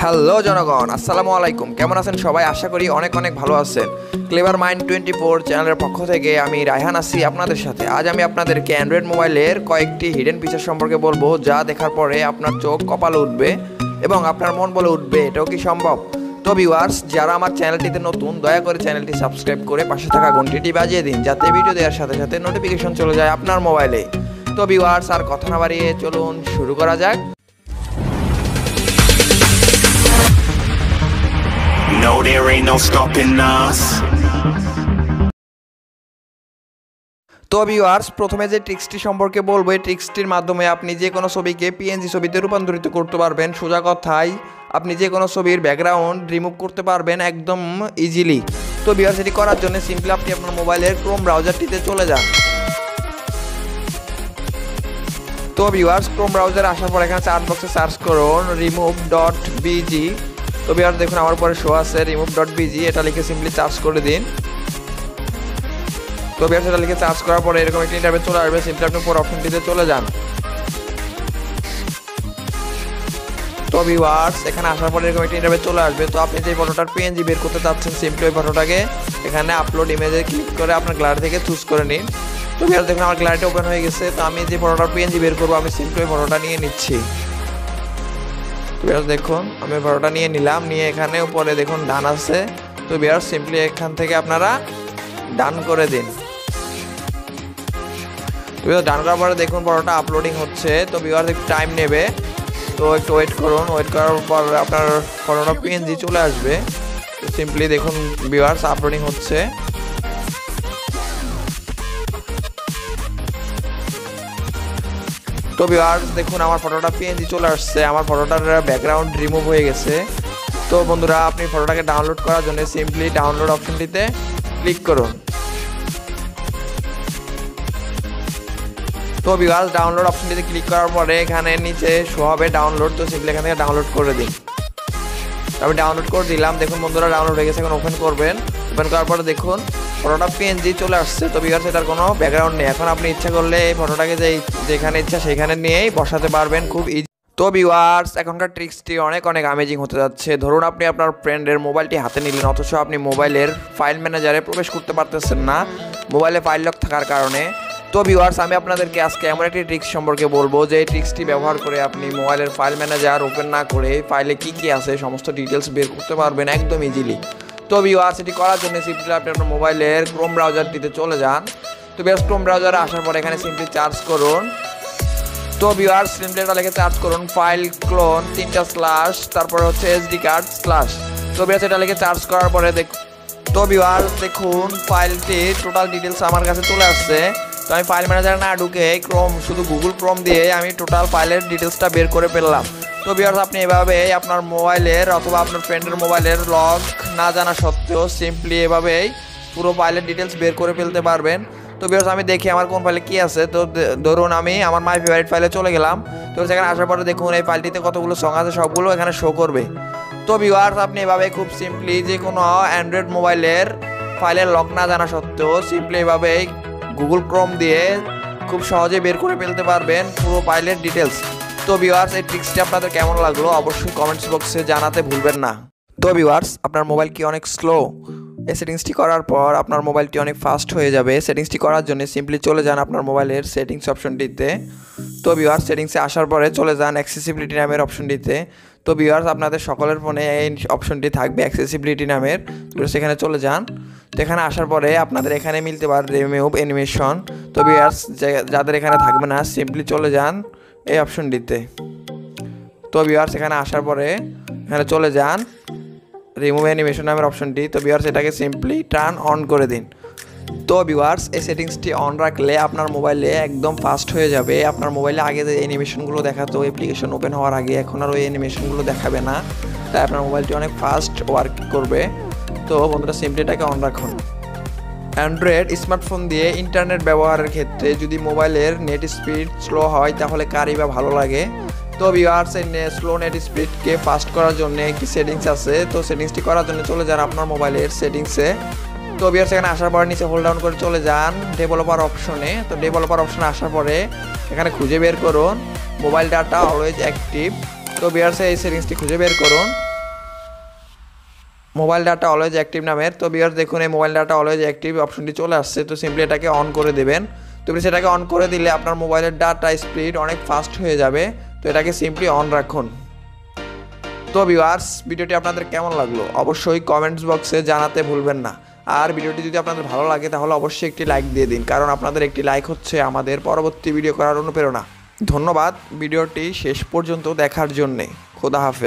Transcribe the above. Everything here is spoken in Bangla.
হ্যালো জনগণ, আসসালামু আলাইকুম। কেমন আছেন সবাই? আশা করি অনেক অনেক ভালো আছেন। ক্লেভার মাইন্ড 24 চ্যানেলের পক্ষ থেকে আমি রায়হান আছি আপনাদের সাথে। আজ আমি আপনাদেরকে অ্যান্ড্রয়েড মোবাইলের কয়েকটি হিডেন ফিচার সম্পর্কে বলবো, যা দেখার পরে আপনার চোখ কপালে উঠবে এবং আপনার মন বলে উঠবে এটাও কি সম্ভব। তো ভিউয়ার্স, যারা আমার চ্যানেলটিতে নতুন, দয়া করে চ্যানেলটি সাবস্ক্রাইব করে পাশে থাকা ঘন্টিটি বাজিয়ে দিন, যাতে ভিডিও দেওয়ার সাথে সাথে নোটিফিকেশন চলে যায় আপনার মোবাইলে। তো ভিউয়ার্স, আর কথা না বাড়িয়ে চলুন শুরু করা যাক। No, there ain't no stopping us. তো ভিউয়ার্স, প্রথমে যে ট্রিক্সটি সম্পর্কে বলবো, এই ট্রিক্সটির মাধ্যমে আপনি যে কোনো ছবিকে পিএনজি ছবিতে রূপান্তরিত করতে পারবেন। সোজা কথায় আপনি যে কোনো ছবির ব্যাকগ্রাউন্ড রিমুভ করতে পারবেন একদম ইজিলি। তো ভিউয়ার্স, এটি করার জন্য সিম্পলি আপনি আপনার মোবাইলের ক্রোম ব্রাউজারটিতে চলে যান। তো ভিউয়ার্স, ক্রোম ব্রাউজারে আসার পর এখানে সার্চ বক্সে সার্চ করুন remove.bg। তো ভিউয়ার্স, দেখুন আমার পরে শো আছে remove.bg, এটা লিখে সিম্পলি সার্চ করে দিন। তো ভিউয়ার্স, এটা লিখে সার্চ করার পরে এরকম একটা ইন্টারফেস চলে আসবে। সিম্পলি আপনি উপর অপশনটিতে চলে যান। তো ভিউয়ার্স, এখানে আসার পরে এরকম একটা ইন্টারফেস চলে আসবে। তো আপনি যে ফটোটার পিএনজি বের করতে চাচ্ছেন, সিম্পলি ওই ফটোটাকে এখানে আপলোড ইমেজে ক্লিক করে আপনার গ্যালারি থেকে চুজ করে নিন। তো ভিউয়ার্স, দেখুন আমার গ্যালারিটা ওপেন হয়ে গেছে। তো আমি যে ফটোটার পিএনজি বের করবো, আমি সিম্পলি ওই ফটোটা নিয়ে নিচ্ছি। তো ভিউয়ার্স, দেখুন আমি ফটোটা নিয়ে নিলাম। নিয়ে এখানে উপরে দেখুন ডান আছে। তো ভিউয়ার্স, সিম্পলি এখান থেকে আপনারা ডান করে দিন। ডান করার পরে দেখুন ফটোটা আপলোডিং হচ্ছে। তো ভিউয়ার্স, একটু টাইম নেবে, তো একটু ওয়েট করুন। ওয়েট করার পর আপনার ফটোটা পিএনজি চলে আসবে। তো সিম্পলি দেখুন ভিউয়ার্স, আপলোডিং হচ্ছে। তো ভিউয়ার্স, দেখুন আমার ফটোটা পিএনজি চলে আসছে। আমার ফটোটার ব্যাকগ্রাউন্ড রিমুভ হয়ে গেছে। তো বন্ধুরা, আপনি ফটোটাকে ডাউনলোড করার জন্য সিম্পলি ডাউনলোড অপশনটিতে ক্লিক করুন। তো ভিউয়ার্স, ডাউনলোড অপশনটিতে ক্লিক করার পরে এখানে নিচে শো হবে ডাউনলোড। তো সিম্পলি এখান থেকে ডাউনলোড করে দিন। আমি ডাউনলোড করে দিলাম। দেখুন বন্ধুরা, ডাউনলোড হয়ে গেছে। এখন ওপেন করবেন। ওপেন করার পরে দেখুন ফটোটা পিএনজি চলে আসছে। তো ভিউয়ার্স, এটার কোনো ব্যাকগ্রাউন্ড নেই। এখন আপনি ইচ্ছা করলে এই ফটোটাকে যেখানে ইচ্ছা সেখানে নিয়েই বসাতে পারবেন খুব ইজি। তো ভিউয়ার্স, এখনকার ট্রিক্সটি অনেক অনেক অ্যামেজিং হতে যাচ্ছে। ধরুন আপনি আপনার ফ্রেন্ডের মোবাইলটি হাতে নিলেন, অথচ আপনি মোবাইলের ফাইল ম্যানেজারে প্রবেশ করতে পারতেছেন না মোবাইলে ফাইল লক থাকার কারণে। তো ভিউয়ার্স, আমি আপনাদেরকে আজকে এমন একটি ট্রিক্স সম্পর্কে বলবো, যে এই ট্রিক্সটি ব্যবহার করে আপনি মোবাইলের ফাইল ম্যানেজার ওপেন না করে ফাইলে কি কি আছে সমস্ত ডিটেলস বের করতে পারবেন একদম ইজিলি। তো ভিউয়ার্স, এটি করার জন্য সিম্পলি আপনি আপনার মোবাইলের ক্রোম ব্রাউজারটিতে চলে যান। তো ভিউয়ার্স, ক্রোম ব্রাউজারে আসার পর এখানে সিম্পলি সার্চ করুন। তো ভিউয়ার্স, সিম্পলি এটা লিখে সার্চ করুন ফাইল ক্লোন 3টা স্ল্যাশ, তারপরে হচ্ছে এসডি কার্ড স্ল্যাশ। তো ভিউয়ার্স, এটা লিখে সার্চ করার পরে তো ভিউয়ার্স, দেখুন ফাইলটির টোটাল ডিটেলস আমার কাছে চলে আসছে। তো আমি ফাইল ম্যানেজারে না ঢুকে শুধু গুগল ক্রোম দিয়ে আমি টোটাল ফাইলের ডিটেলসটা বের করে ফেললাম। তো ভিউয়ার্স, আপনি এভাবে আপনার মোবাইলের অথবা আপনার ফ্রেন্ডের মোবাইলের লক না জানা সত্ত্বেও সিম্পলি এভাবেই পুরো ফাইলের ডিটেলস বের করে ফেলতে পারবেন। তো ভিউয়ার্স, আমি দেখি আমার কোন ফাইলে কী আছে। তো ধরুন আমি আমার মাই ফেভারিট ফাইলে চলে গেলাম। তো সেখানে আসার পরে দেখুন এই ফাইলটিতে কতগুলো সং আছে, সবগুলো এখানে শো করবে। তো ভিউয়ার্স, আপনি এভাবে খুব সিম্পলি যে কোনো অ্যান্ড্রয়েড মোবাইলের ফাইলের লক না জানা সত্ত্বেও সিম্পলি এভাবেই গুগল ক্রোম দিয়ে খুব সহজে বের করে ফেলতে পারবেন পুরো ফাইলের ডিটেলস। তো ভিউয়ার্স, এই ট্রিক্সটি আপনাদের কেমন লাগলো অবশ্যই কমেন্টস বক্সে জানাতে ভুলবেন না। তো ভিউয়ার্স, আপনার মোবাইল কি অনেক স্লো? এই সেটিংসটি করার পর আপনার মোবাইলটি অনেক ফাস্ট হয়ে যাবে। সেটিংসটি করার জন্য সিম্পলি চলে যান আপনার মোবাইলের সেটিংস অপশনটিতে। তো ভিউয়ার্স, সেটিংসে আসার পরে চলে যান অ্যাক্সেসিবিলিটি নামের অপশনটিতে। তো ভিউয়ার্স, আপনাদের সকলের ফোনে এই অপশনটি থাকবে অ্যাক্সেসিবিলিটি নামের। সেখানে চলে যান। তো এখানে আসার পরে আপনাদের এখানে মিলতে পারে রিমুভ অ্যানিমেশন। তো ভিউয়ার্স, যাদের এখানে থাকবে না সিম্পলি চলে যান এই অপশনটিতে। তো ভিউয়ার্স, এখানে আসার পরে এখানে চলে যান রিমুভ অ্যানিমেশন নামের অপশনটি। তো ভিউয়ার্স, এটাকে সিম্পলি টার্ন অন করে দিন। তো ভিউয়ার্স, এই সেটিংসটি অন রাখলে আপনার মোবাইলে একদম ফাস্ট হয়ে যাবে। আপনার মোবাইলে আগে যে অ্যানিমেশনগুলো দেখাতো অ্যাপ্লিকেশন ওপেন হওয়ার আগে, এখন আর ওই অ্যানিমেশনগুলো দেখাবে না। তাই আপনার মোবাইলটি অনেক ফাস্ট ওয়ার্ক করবে। তো বন্ধুরা, সিম্পলি এটাকে অন রাখুন। অ্যান্ড্রয়েড স্মার্টফোন দিয়ে ইন্টারনেট ব্যবহারের ক্ষেত্রে যদি মোবাইলের নেট স্পিড স্লো হয়, তাহলে কারই বা ভালো লাগে। তো ভিউয়ার্স, এই স্লো নেট স্পিডকে ফাস্ট করার জন্য একটি সেটিংস আছে। তো সেটিংসটি করার জন্য চলে যান আপনার মোবাইলের সেটিংসে। তো ভিউয়ার্স, এখানে আসার পর নিচে হোল্ড ডাউন করে চলে যান ডেভেলপার অপশনে। তো ডেভেলপার অপশনে আসার পরে এখানে খুঁজে বের করুন মোবাইল ডাটা অলওয়েজ অ্যাক্টিভ। তো ভিউয়ার্স, এই সেটিংসটি খুঁজে বের করুন। মোবাইল ডাটা অলওয়েজ অ্যাক্টিভ নামের। তো ভিউয়ার্স দেখুন এই মোবাইল ডাটা অলওয়েজ অ্যাক্টিভ অপশনটি চলে আসছে। তো সিম্পলি এটাকে অন করে দেবেন। তো সেটাকে অন করে দিলে আপনার মোবাইলের ডাটা স্পিড অনেক ফাস্ট হয়ে যাবে। তো এটাকে সিম্পলি অন রাখুন। তো ভিউয়ার্স ভিডিওটি আপনাদের কেমন লাগলো অবশ্যই কমেন্টস বক্সে জানাতে ভুলবেন না। আর ভিডিওটি যদি আপনাদের ভালো লাগে তাহলে অবশ্যই একটি লাইক দিয়ে দিন, কারণ আপনাদের একটি লাইক হচ্ছে আমাদের পরবর্তী ভিডিও করার অনুপ্রেরণা। ধন্যবাদ ভিডিওটি শেষ পর্যন্ত দেখার জন্যে। খোদা হাফেজ।